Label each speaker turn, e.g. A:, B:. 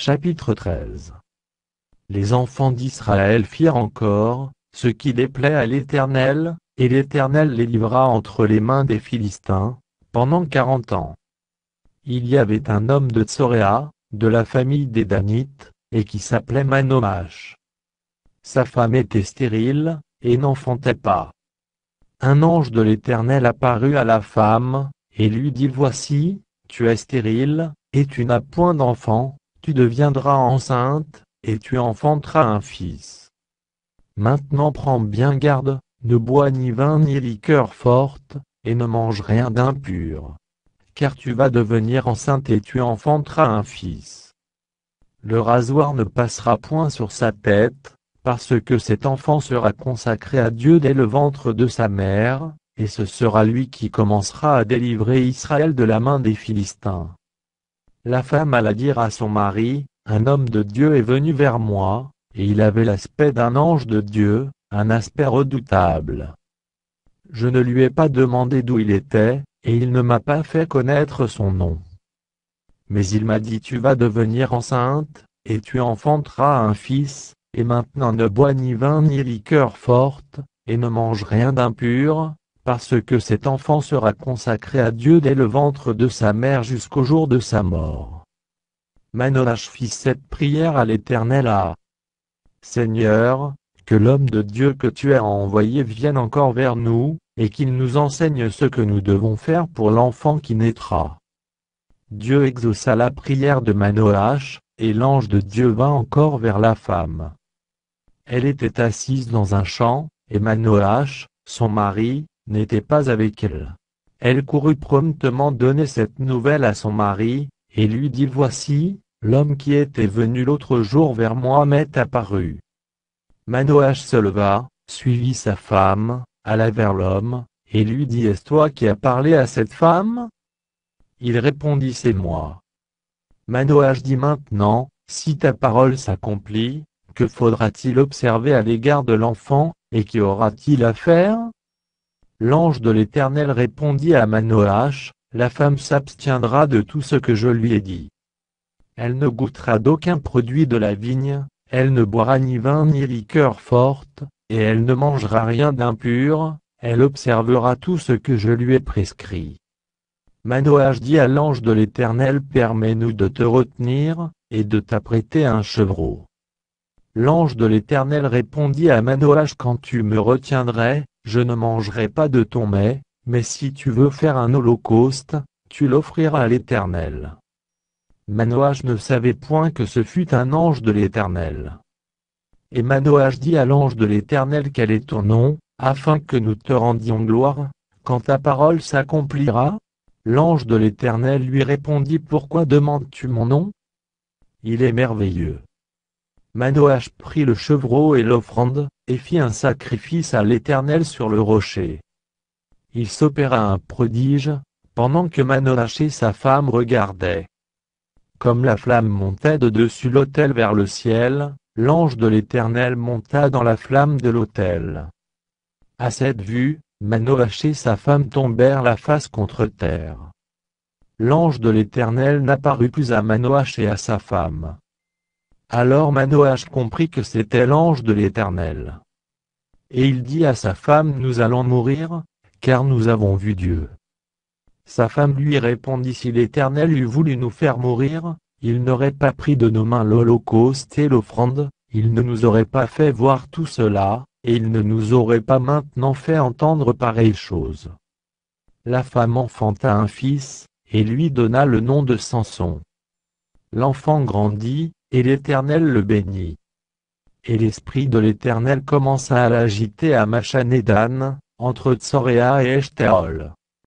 A: Chapitre 13. Les enfants d'Israël firent encore ce qui déplaît à l'Éternel, et l'Éternel les livra entre les mains des Philistins, pendant 40 ans. Il y avait un homme de Tsoréa, de la famille des Danites, et qui s'appelait Manoach. Sa femme était stérile, et n'enfantait pas. Un ange de l'Éternel apparut à la femme, et lui dit: Voici, tu es stérile, et tu n'as point d'enfant, tu deviendras enceinte, et tu enfanteras un fils. Maintenant prends bien garde, ne bois ni vin ni liqueur forte, et ne mange rien d'impur. Car tu vas devenir enceinte et tu enfanteras un fils. Le rasoir ne passera point sur sa tête, parce que cet enfant sera consacré à Dieu dès le ventre de sa mère, et ce sera lui qui commencera à délivrer Israël de la main des Philistins. La femme alla dire à son mari: Un homme de Dieu est venu vers moi, et il avait l'aspect d'un ange de Dieu, un aspect redoutable. Je ne lui ai pas demandé d'où il était, et il ne m'a pas fait connaître son nom. Mais il m'a dit: Tu vas devenir enceinte, et tu enfanteras un fils, et maintenant ne bois ni vin ni liqueur forte, et ne mange rien d'impur, parce que cet enfant sera consacré à Dieu dès le ventre de sa mère jusqu'au jour de sa mort. Manoach fit cette prière à l'Éternel: Seigneur, que l'homme de Dieu que tu as envoyé vienne encore vers nous, et qu'il nous enseigne ce que nous devons faire pour l'enfant qui naîtra. Dieu exauça la prière de Manoach, et l'ange de Dieu vint encore vers la femme. Elle était assise dans un champ, et Manoach, son mari, n'était pas avec elle. Elle courut promptement donner cette nouvelle à son mari, et lui dit: Voici, l'homme qui était venu l'autre jour vers moi m'est apparu. Manoach se leva, suivit sa femme, alla vers l'homme, et lui dit: Est-ce toi qui as parlé à cette femme? Il répondit: C'est moi. Manoach dit: Maintenant, si ta parole s'accomplit, que faudra-t-il observer à l'égard de l'enfant, et qu'y aura-t-il à faire? L'ange de l'Éternel répondit à Manoach: La femme s'abstiendra de tout ce que je lui ai dit. Elle ne goûtera d'aucun produit de la vigne, elle ne boira ni vin ni liqueur forte, et elle ne mangera rien d'impur, elle observera tout ce que je lui ai prescrit. Manoach dit à l'ange de l'Éternel: Permets-nous de te retenir, et de t'apprêter un chevreau. L'ange de l'Éternel répondit à Manoach: Quand tu me retiendrais, je ne mangerai pas de ton mets, mais si tu veux faire un holocauste, tu l'offriras à l'Éternel. Manoach ne savait point que ce fût un ange de l'Éternel. Et Manoach dit à l'ange de l'Éternel: Quel est ton nom, afin que nous te rendions gloire, quand ta parole s'accomplira? L'ange de l'Éternel lui répondit: Pourquoi demandes-tu mon nom? Il est merveilleux. Manoach prit le chevreau et l'offrande, et fit un sacrifice à l'Éternel sur le rocher. Il s'opéra un prodige, pendant que Manoach et sa femme regardaient. Comme la flamme montait de dessus l'autel vers le ciel, l'ange de l'Éternel monta dans la flamme de l'autel. À cette vue, Manoach et sa femme tombèrent la face contre terre. L'ange de l'Éternel n'apparut plus à Manoach et à sa femme. Alors Manoach comprit que c'était l'ange de l'Éternel. Et il dit à sa femme: Nous allons mourir, car nous avons vu Dieu. Sa femme lui répondit: Si l'Éternel eût voulu nous faire mourir, il n'aurait pas pris de nos mains l'holocauste et l'offrande, il ne nous aurait pas fait voir tout cela, et il ne nous aurait pas maintenant fait entendre pareille chose. La femme enfanta un fils, et lui donna le nom de Samson. L'enfant grandit, et l'Éternel le bénit. Et l'esprit de l'Éternel commença à l'agiter à Machanédan, entre Tsoréa et Eshtaol.